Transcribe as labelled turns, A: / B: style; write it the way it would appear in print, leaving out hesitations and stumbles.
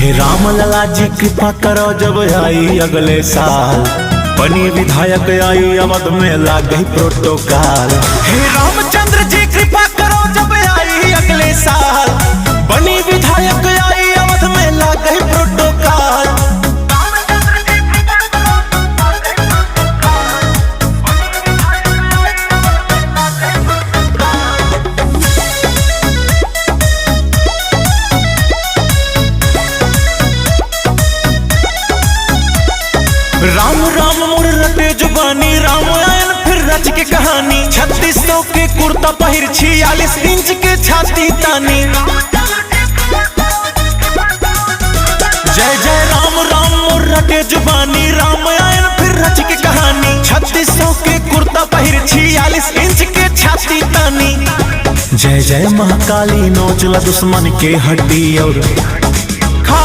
A: हे राम लला जी कृपा करो जब आई अगले साल, बनी विधायक आई अवध में लाग गई प्रोटोकॉल। हे रामचंद्र जी कृपा करो जब आई अगले साल, बनी विधायक आई अवध में लाग गई प्रोटोकॉल। राम राम मोर रटे जुबानी, रामायण फिर रच के कहानी। 3600 के कुर्ता पहिर 46 इंच के छाती तानी। जय जय राम राम मोर रटे जुबानी, रामायण फिर रच के कहानी। 3600 के कुर्ता पहिर 46 इंच के छाती तानी। जय जय महाकाली नोचला दुश्मन के हड्डी और